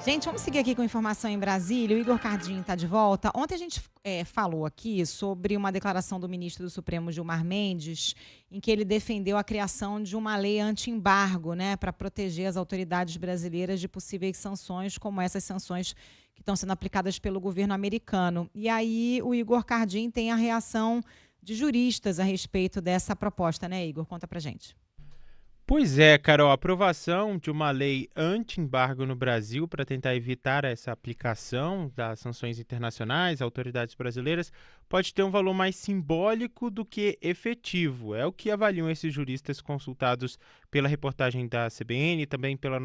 Gente, vamos seguir aqui com informação em Brasília. O Igor Cardinho está de volta. Ontem a gente falou aqui sobre uma declaração do ministro do Supremo, Gilmar Mendes, em que ele defendeu a criação de uma lei anti-embargo, né, para proteger as autoridades brasileiras de possíveis sanções, como essas sanções que estão sendo aplicadas pelo governo americano. E aí o Igor Cardinho tem a reação de juristas a respeito dessa proposta, né, Igor? Conta pra gente. Pois é, Carol, a aprovação de uma lei anti-embargo no Brasil para tentar evitar essa aplicação das sanções internacionais a autoridades brasileiras pode ter um valor mais simbólico do que efetivo. É o que avaliam esses juristas consultados pela reportagem da CBN e também pelo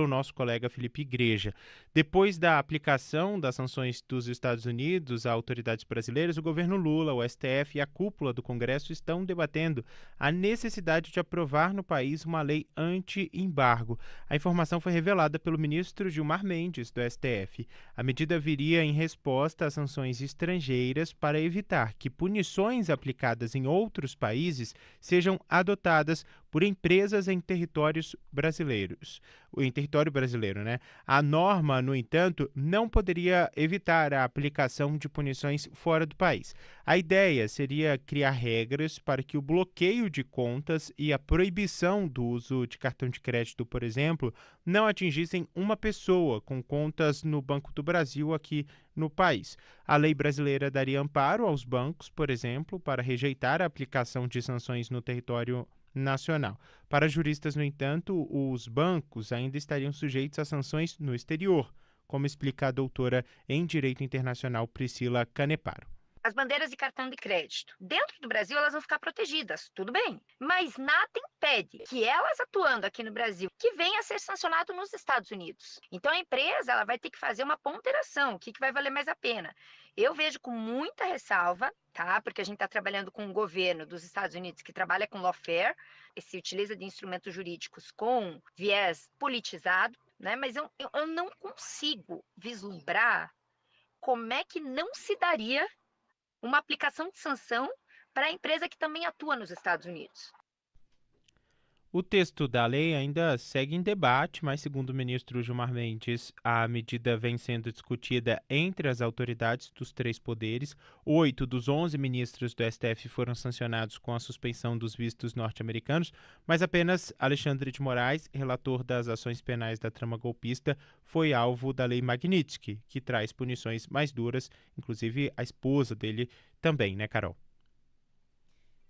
nosso colega Felipe Igreja. Depois da aplicação das sanções dos Estados Unidos a autoridades brasileiras, o governo Lula, o STF e a cúpula do Congresso estão debatendo a necessidade de aprovar no país uma lei anti-embargo. A informação foi revelada pelo ministro Gilmar Mendes, do STF. A medida viria em resposta às sanções estrangeiras para evitar que punições aplicadas em outros países sejam adotadas por empresas em territórios brasileiros. Em território brasileiro, né? A norma, no entanto, não poderia evitar a aplicação de punições fora do país. A ideia seria criar regras para que o bloqueio de contas e a proibição do uso de cartão de crédito, por exemplo, não atingissem uma pessoa com contas no Banco do Brasil aqui no país. A lei brasileira daria amparo aos bancos, por exemplo, para rejeitar a aplicação de sanções no território nacional. Para juristas, no entanto, os bancos ainda estariam sujeitos a sanções no exterior, como explica a doutora em Direito Internacional Priscila Caneparo. As bandeiras de cartão de crédito. Dentro do Brasil, elas vão ficar protegidas, tudo bem. Mas nada impede que elas atuando aqui no Brasil, que venha a ser sancionado nos Estados Unidos. Então, a empresa ela vai ter que fazer uma ponderação, o que vai valer mais a pena. Eu vejo com muita ressalva, tá? Porque a gente está trabalhando com um governo dos Estados Unidos que trabalha com lawfare, e se utiliza de instrumentos jurídicos com viés politizado, né? Mas eu não consigo vislumbrar como é que não se daria uma aplicação de sanção para a empresa que também atua nos Estados Unidos. O texto da lei ainda segue em debate, mas, segundo o ministro Gilmar Mendes, a medida vem sendo discutida entre as autoridades dos três poderes. 8 dos 11 ministros do STF foram sancionados com a suspensão dos vistos norte-americanos, mas apenas Alexandre de Moraes, relator das ações penais da trama golpista, foi alvo da lei Magnitsky, que traz punições mais duras, inclusive a esposa dele também, né, Carol?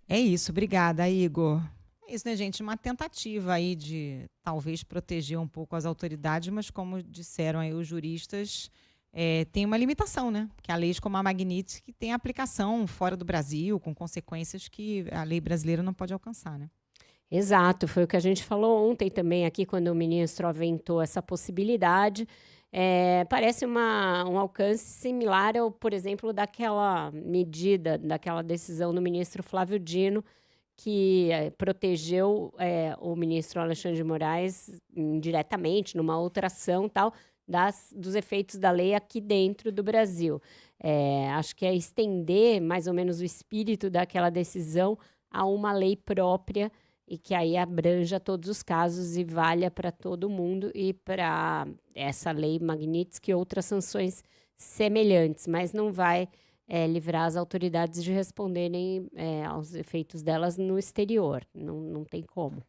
É isso, obrigada, Igor. É isso, né, gente? Uma tentativa aí de talvez proteger um pouco as autoridades, mas como disseram aí os juristas, tem uma limitação, né? Que a leis como a Magnitsky tem aplicação fora do Brasil, com consequências que a lei brasileira não pode alcançar, né? Exato, foi o que a gente falou ontem também aqui, quando o ministro aventou essa possibilidade. Parece um alcance similar ao, por exemplo, daquela medida, daquela decisão do ministro Flávio Dino, que protegeu o ministro Alexandre de Moraes indiretamente, numa outra ação tal, dos efeitos da lei aqui dentro do Brasil. Acho que é estender mais ou menos o espírito daquela decisão a uma lei própria e que aí abranja todos os casos e valha para todo mundo e para essa lei Magnitsky e outras sanções semelhantes, mas não vai livrar as autoridades de responderem aos efeitos delas no exterior. Não tem como.